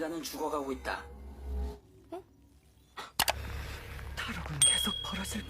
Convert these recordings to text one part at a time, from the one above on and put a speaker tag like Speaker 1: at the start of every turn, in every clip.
Speaker 1: 인간은 죽어가고 있다.
Speaker 2: 탈옥은 계속 벌어질.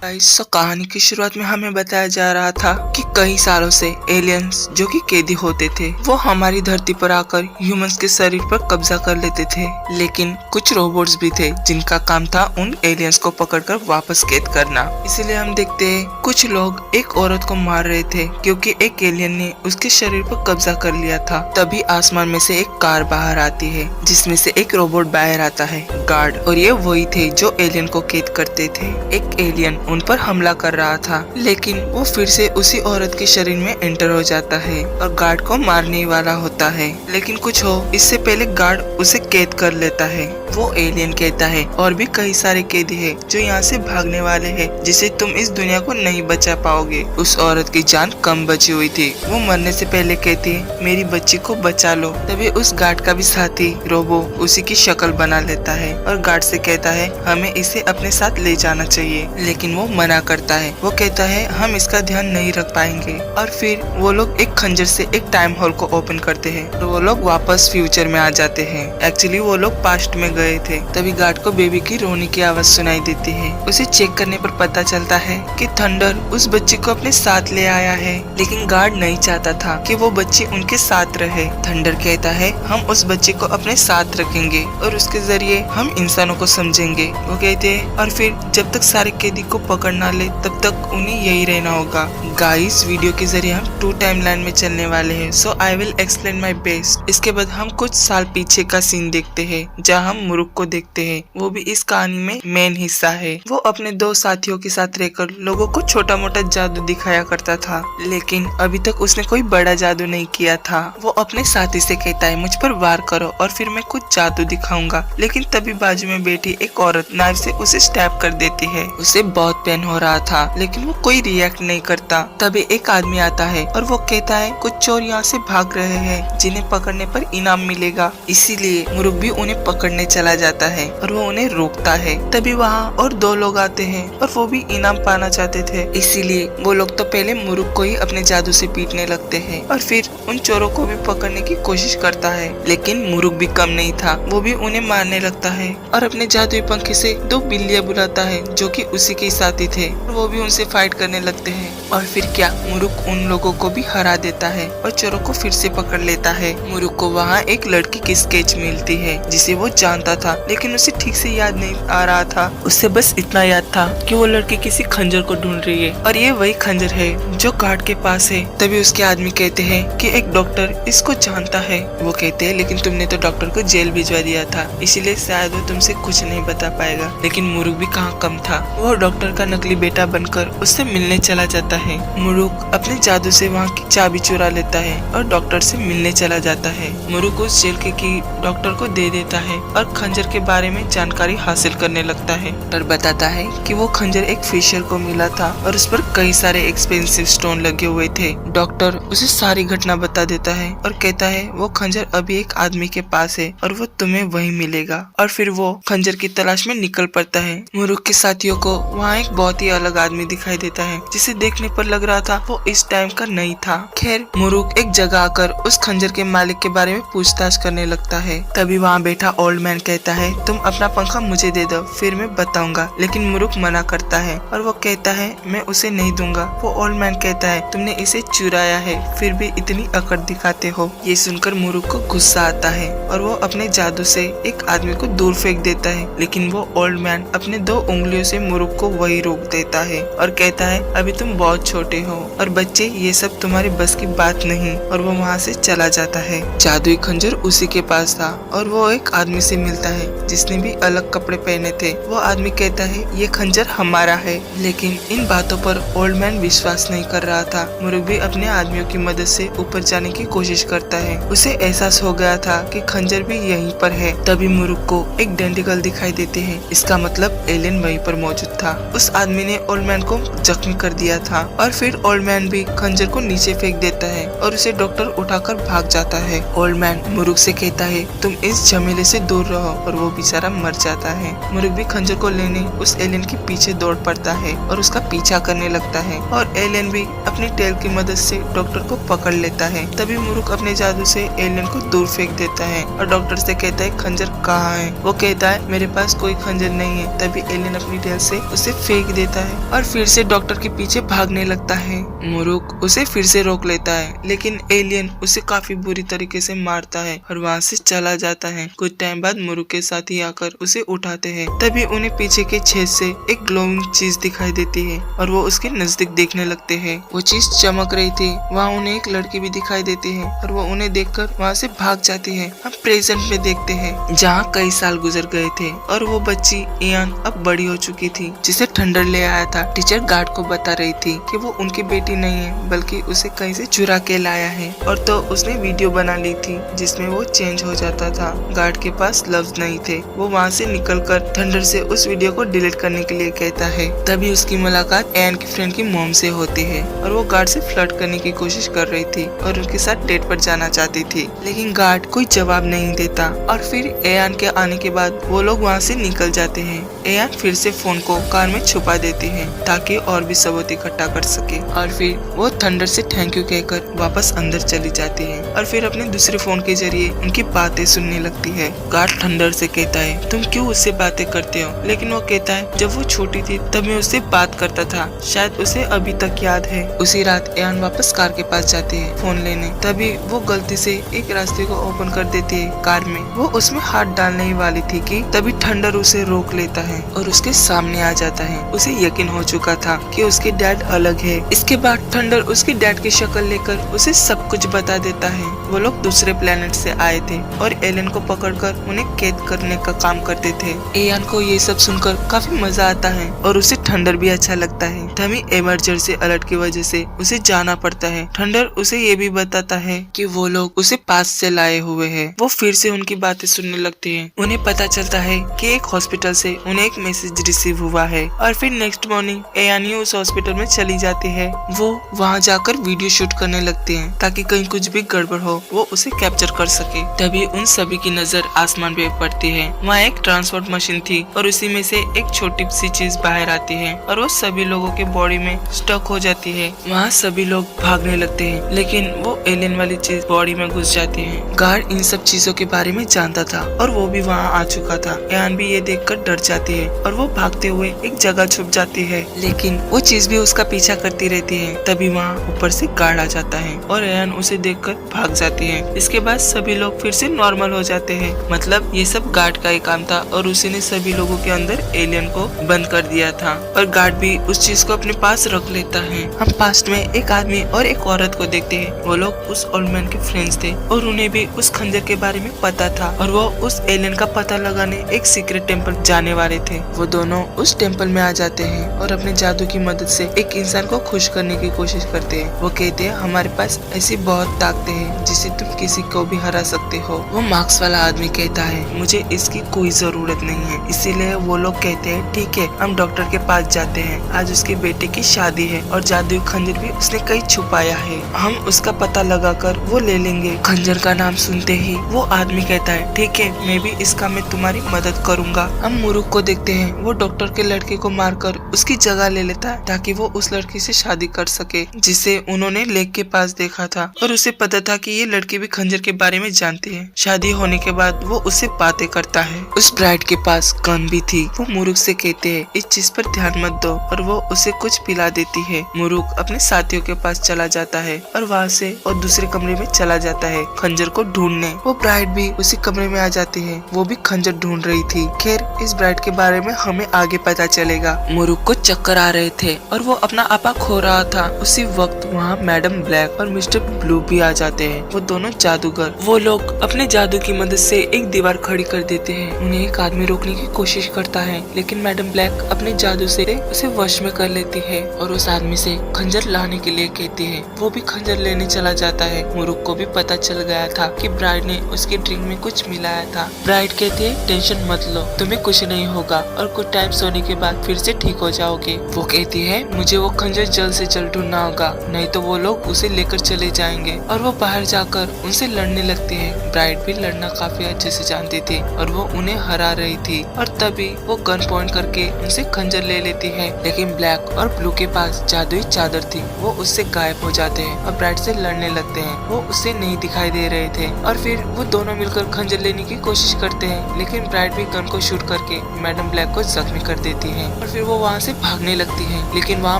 Speaker 3: Guys, कहानी की शुरुआत में हमें बताया जा रहा था कि कई सालों से एलियंस जो कि कैदी होते थे वो हमारी धरती पर आकर ह्यूमंस के शरीर पर कब्जा कर लेते थे। लेकिन कुछ रोबोट्स भी थे जिनका काम था उन एलियंस को पकड़कर वापस कैद करना। इसीलिए हम देखते हैं कुछ लोग एक औरत को मार रहे थे क्योंकि एक एलियन ने उसके शरीर पर कब्जा कर लिया था। तभी आसमान में से एक कार बाहर आती है जिसमें से एक रोबोट बाहर आता है, गार्ड। और ये वही थे जो एलियन को कैद करते थे। एक एलियन उन पर हमला कर रहा था लेकिन वो फिर से उसी औरत के शरीर में एंटर हो जाता है और गार्ड को मारने वाला होता है। लेकिन कुछ हो इससे पहले गार्ड उसे कैद कर लेता है। वो एलियन कहता है और भी कई सारे कैदी है जो यहाँ से भागने वाले हैं जिसे तुम इस दुनिया को नहीं बचा पाओगे। उस औरत की जान कम बची हुई थी। वो मरने से पहले कहती है मेरी बच्ची को बचा लो। तभी उस गार्ड का भी साथी रोबो उसी की शक्ल बना लेता है और गार्ड से कहता है हमें इसे अपने साथ ले जाना चाहिए। लेकिन वो मना करता है। वो कहता है हम इसका ध्यान नहीं रख पाएंगे। और फिर वो लोग एक खंजर से एक टाइम होल को ओपन करते हैं और वो लोग वापस फ्यूचर में आ जाते हैं। एक्चुअली वो लोग पास्ट में गए थे। तभी गार्ड को बेबी की रोने की आवाज सुनाई देती है। उसे चेक करने पर पता चलता है कि थंडर उस बच्ची को अपने साथ ले आया है। लेकिन गार्ड नहीं चाहता था कि वो बच्ची उनके साथ रहे। थंडर कहता है हम उस बच्ची को अपने साथ रखेंगे और उसके जरिए हम इंसानों को समझेंगे। वो कहते हैं और फिर जब तक सारे कैदी को पकड़ ना ले तब तक उन्हें यही रहना होगा। गाइस, वीडियो के जरिए हम 2 टाइमलाइन में चलने वाले हैं, so I will explain my best. इसके बाद हम कुछ साल पीछे का सीन देखते हैं जहां हम मुरुक को देखते हैं। वो भी इस कहानी में मेन हिस्सा है। वो अपने 2 साथियों के साथ रहकर लोगों को छोटा मोटा जादू दिखाया करता था, लेकिन अभी तक उसने कोई बड़ा जादू नहीं किया था। वो अपने साथी से कहता है मुझ पर वार करो और फिर मैं कुछ जादू दिखाऊंगा। लेकिन तभी बाजू में बैठी एक औरत नाइफ से उसे स्टैब कर देती है। उसे बहुत पेन हो रहा था लेकिन वो कोई रिएक्ट नहीं करता। तभी एक आदमी आता है और वो कहता है कुछ चोर यहाँ से भाग रहे हैं जिन्हें पकड़ने पर इनाम मिलेगा। इसीलिए मुरुक भी उन्हें पकड़ने चला जाता है और वो उन्हें रोकता है। तभी वहाँ और 2 लोग आते हैं और वो भी इनाम पाना चाहते थे। इसीलिए वो लोग तो पहले मुरुक को ही अपने जादू से पीटने लगते हैं और फिर उन चोरों को भी पकड़ने की कोशिश करता है। लेकिन मुरुक भी कम नहीं था, वो भी उन्हें मारने लगता है और अपने जादुई पंखे से 2 बिल्लियां बुलाता है जो कि उसी के साथी थे। वो भी उनसे फाइट करने लगते हैं और फिर क्या मुरुक उन लोगों को भी हरा देता है और चोरों को फिर से पकड़ लेता है। मुरुक को वहाँ एक लड़की की स्केच मिलती है जिसे वो जानता था लेकिन उसे ठीक से याद नहीं आ रहा था। उसे बस इतना याद था कि वो लड़की किसी खंजर को ढूंढ रही है और ये वही खंजर है जो गार्ड के पास है। तभी उसके आदमी कहते हैं कि एक डॉक्टर इसको जानता है। वो कहते हैं लेकिन तुमने तो डॉक्टर को जेल भिजवा दिया था, इसीलिए शायद वो तुमसे कुछ नहीं बता पाएगा। लेकिन मुरुक भी कहाँ कम था, वो डॉक्टर का नकली बेटा बनकर उससे मिलने चला जाता है। मुरुक अपने जादू से वहाँ की चाबी चुरा लेता है और डॉक्टर से मिलने चला जाता है। मुरुक उस जेल के की डॉक्टर को दे देता है और खंजर के बारे में जानकारी हासिल करने लगता है। डॉक्टर बताता है कि वो खंजर एक फिशर को मिला था और उस पर कई सारे एक्सपेंसिव स्टोन लगे हुए थे। डॉक्टर उसे सारी घटना बता देता है और कहता है वो खंजर अभी एक आदमी के पास है और वो तुम्हें वहीं मिलेगा। और फिर वो खंजर की तलाश में निकल पड़ता है। मुरुक के साथियों को वहाँ एक बहुत ही अलग आदमी दिखाई देता है जिसे देखने पर लग रहा था वो इस टाइम का नहीं था। खैर मुरुक एक जगह आकर उस खंजर के मालिक के बारे में पूछताछ करने लगता है। तभी वहाँ बैठा ओल्ड मैन कहता है तुम अपना पंखा मुझे दे दो फिर मैं बताऊंगा। लेकिन मुरुक मना करता है और वो कहता है मैं उसे नहीं दूंगा। वो ओल्ड मैन कहता है तुमने इसे चुराया है फिर भी इतनी अकड़ दिखाते हो। ये सुनकर मुरुक को गुस्सा आता है और वो अपने जादू से एक आदमी को दूर फेंक देता है। लेकिन वो ओल्ड मैन अपने 2 उंगलियों से मुरुक को वही रोक देता है और कहता है अभी तुम बहुत छोटे हो और बच्चे ये सब तुम्हारी बस की बात नहीं। और वो वहाँ से चला जाता है। जादुई खंजर उसी के पास था और वो एक आदमी से मिलता है जिसने भी अलग कपड़े पहने थे। वो आदमी कहता है ये खंजर हमारा है। लेकिन इन बातों पर ओल्ड मैन विश्वास नहीं कर रहा था। मुरुक भी अपने आदमियों की मदद से ऊपर जाने की कोशिश करता है। उसे एहसास हो गया था कि खंजर भी यहीं पर है। तभी मुरुक को एक डेंटिकल दिखाई देते हैं। इसका मतलब एलियन वहीं पर मौजूद था। उस आदमी ने ओल्ड मैन को जख्मी कर दिया था और फिर ओल्ड मैन भी खंजर को नीचे फेंक देता है और उसे डॉक्टर उठाकर भाग जाता है। ओल्ड मैन मुरुक से कहता है तुम इस झमेले से दूर रहो और वो बेचारा मर जाता है। मुरुक भी खंजर को लेने उस एलियन के पीछे दौड़ पड़ता है और उसका पीछा करने लगता है और एलियन भी अपनी टेल की मदद से डॉक्टर को पकड़ लेता है। तभी मुरुक अपने जादू से एलियन को दूर फेंक देता है और डॉक्टर से कहता है खंजर कहाँ है। वो कहता है मेरे पास कोई खंजर नहीं है। तभी एलियन अपनी टेल से उसे फेंक देता है और फिर से डॉक्टर के पीछे भागने लगता है। मुरुक उसे फिर से रोक लेता है लेकिन एलियन उसे काफी बुरी तरीके से मारता है और वहाँ से चला जाता है। कुछ टाइम बाद मुरुक के साथी आकर उसे उठाते हैं। तभी उन्हें पीछे के छेद से एक ग्लोइंग चीज दिखाई देती है और वो उसके नजदीक देखने लगते हैं। वो चीज चमक रही थी। वहाँ उन्हें एक लड़की भी दिखाई देती है और वो उन्हें देखकर वहाँ से भाग जाती है। हम प्रेजेंट में देखते हैं जहाँ कई साल गुजर गए थे और वो बच्ची इयान अब बड़ी हो चुकी थी जिसे थंडर ले आया था। टीचर गार्ड को बता रही थी कि वो उनकी बेटी नहीं है बल्कि उसे कहीं से चुरा के लाया है और तो उसने वीडियो बना ली थी जिसमें वो चेंज हो जाता था। गार्ड के पास लफ्ज नहीं थे। वो वहाँ से निकलकर थंडर से उस वीडियो को डिलीट करने के लिए कहता है। तभी उसकी मुलाकात एन की फ्रेंड की मॉम से होती है और वो गार्ड से फ्लर्ट करने की कोशिश कर रही थी और उनके साथ डेट पर जाना चाहती थी लेकिन गार्ड कोई जवाब नहीं देता और फिर एयान के आने के बाद वो लोग वहाँ से निकल जाते हैं। एयान फिर से फोन को कार में छुपा देती है ताकि और भी सबूत इकट्ठा कर सके और फिर वो थंडर से थैंक यू कहकर वापस अंदर चली जाती है और फिर अपने दूसरे फोन के जरिए उनकी बातें सुनने लगती है। गार्ड थंडर से कहता है तुम क्यों उससे बातें करते हो, लेकिन वो कहता है जब वो छोटी थी तब मैं उससे बात करता था, शायद उसे अभी तक याद है। उसी रात एयान वापस कार के पास जाती है फोन लेने। तभी वो गलती से एक रास्ते को ओपन कर देती है कार में। वो उसमें हाथ डालने ही वाली थी कि तभी थंडर उसे रोक लेता है और उसके सामने आ जाता है। उसे यकीन हो चुका था कि उसके डैड अलग है। इसके बाद थंडर उसके डैड की शक्ल लेकर उसे सब कुछ बता देता है। वो लोग दूसरे प्लेनेट से आए थे और एलियन को पकड़कर उन्हें कैद करने का काम करते थे। एयान को ये सब सुनकर काफी मजा आता है और उसे थंडर भी अच्छा लगता है। तभी इमरजेंसी अलर्ट की वजह से उसे जाना पड़ता है। थंडर उसे ये भी बताता है कि वो लोग उसे पास से लाए हुए हैं। वो फिर से उनकी बातें सुनने लगते हैं। उन्हें पता चलता है कि एक हॉस्पिटल से उन्हें एक मैसेज रिसीव हुआ है और फिर नेक्स्ट मॉर्निंग एयानी उस हॉस्पिटल में चली जाती है। वो वहाँ जाकर वीडियो शूट करने लगते हैं ताकि कहीं कुछ भी गड़बड़ हो वो उसे कैप्चर कर सके। तभी उन सभी की नजर आसमान पे पड़ती है। वहाँ एक ट्रांसपोर्ट मशीन थी और उसी में से एक छोटी सी चीज बाहर आती है और वो सभी लोगों के बॉडी में स्टक हो जाती है। वहाँ सभी लोग भागने लगते हैं लेकिन वो एलियन वाली चीज बॉडी में घुस जाती है। गार्ड इन सब चीजों के बारे में जानता था और वो भी वहाँ आ चुका था। एयान भी ये देखकर डर जाती है और वो भागते हुए एक जगह छुप जाती है लेकिन वो चीज भी उसका पीछा करती रहती है। तभी वहाँ ऊपर से गार्ड आ जाता है और एयान उसे देखकर भाग जाती है। इसके बाद सभी लोग फिर से नॉर्मल हो जाते हैं। मतलब ये सब गार्ड का ही काम था और उसी ने सभी लोगों के अंदर एलियन को बंद कर दिया था और गार्ड भी उस चीज को अपने पास रख लेता है। हम पास्ट में एक आदमी और एक औरत को देखते हैं। वो लोग उस ओल्ड मैन के फ्रेंड्स थे और उन्हें भी उस खंजर के बारे में पता था और वो उस एलियन का पता लगाने एक सीक्रेट टेम्पल जाने वाले थे। वो दोनों उस टेम्पल में आ जाते हैं और अपने जादू की मदद से एक इंसान को खुश करने की कोशिश करते हैं। वो कहते हैं हमारे पास ऐसी बहुत ताकतें हैं जिससे तुम किसी को भी हरा सकते हो। वो मार्क्स वाला आदमी कहता है मुझे इसकी कोई जरूरत नहीं है। इसीलिए वो लोग कहते हैं ठीक है हम डॉक्टर के पास जाते हैं। आज उसके बेटे की शादी है और जादुई खंजर भी उसने कहीं छुपाया है। हम उसका पता लगाकर वो ले लेंगे। खंजर का नाम सुनते ही वो आदमी कहता है ठीक है मैं भी इस काम में तुम्हारी मदद करूंगा। हम मुरुक को देखते हैं। वो डॉक्टर के लड़के को मारकर उसकी जगह ले लेता है ताकि वो उस लड़की से शादी कर सके जिसे उन्होंने लेक के पास देखा था और उसे पता था कि ये लड़की भी खंजर के बारे में जानती है। शादी होने के बाद वो उससे बातें करता है। उस ब्राइड के पास गन भी थी। वो मुरुक से कहते हैं इस चीज पर ध्यान मत दो और वो उसे कुछ पिला देती है। मुरुक अपने साथियों के पास चला जाता है और वहाँ से और दूसरे कमरे में चला जाता है खंजर को ढूंढने। वो ब्राइड भी उसी कमरे में आ जाती है। वो भी खंजर ढूंढ रही थी। खैर इस ब्राइड के बारे में हमें आगे पता चलेगा। मुरुक को चक्कर आ रहे थे और वो अपना आपा खो रहा था। उसी वक्त वहाँ मैडम ब्लैक और मिस्टर ब्लू भी आ जाते हैं। वो दोनों जादूगर। वो लोग अपने जादू की मदद से एक दीवार खड़ी कर देते हैं। उन्हें एक आदमी रोकने की कोशिश करता है लेकिन मैडम ब्लैक अपने जादू से उसे वश में कर लेती है और उस आदमी से खंजर लाने के लिए कहती है। वो भी खंजर लेने चला जाता है। मुरुक को भी पता चल गया था कि ब्राइड ने उसके ड्रिंक में कुछ मिलाया था। ब्राइड कहती है टेंशन मत लो तुम्हें कुछ नहीं होगा और कुछ टाइम सोने के बाद फिर से ठीक हो जाओगे। वो कहती है मुझे वो खंजर जल्द से जल्द ढूंढना होगा, नहीं तो वो लोग उसे लेकर चले जाएंगे। और वो बाहर जाकर उनसे लड़ने लगती है। ब्राइट भी लड़ना काफी अच्छे से जानती थी और वो उन्हें हरा रही थी। और तभी वो गन पॉइंट करके उनसे खंजर ले लेती है, लेकिन ब्लैक और ब्लू के पास जादुई चादर थी, वो उससे गायब हो जाते हैं और ब्राइट से लड़ने लगते हैं। वो उसे नहीं दिखाई दे रहे थे और फिर वो दोनों मिलकर खंजर लेने की कोशिश करते हैं, लेकिन ब्राइट भी गन को शूट करके मैडम ब्लैक को जख्मी कर देती है और फिर वो वहाँ से भागने लगती है। लेकिन वहाँ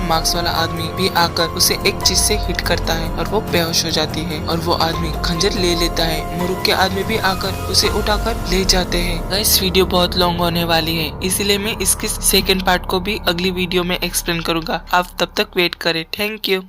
Speaker 3: मार्क्स वाला आदमी भी आकर उसे एक चीज से हिट करता है और वो बेहोश हो जाती है और वो आदमी खंजर ले लेता है। मुरुक के आदमी भी आकर उसे उठाकर ले जाते हैं। इस वीडियो बहुत लॉन्ग होने वाली है, इसीलिए मैं इसके सेकेंड पार्ट को भी अगली वीडियो में एक्सप्लेन करूंगा। आप तब तक वेट करें। Thank you.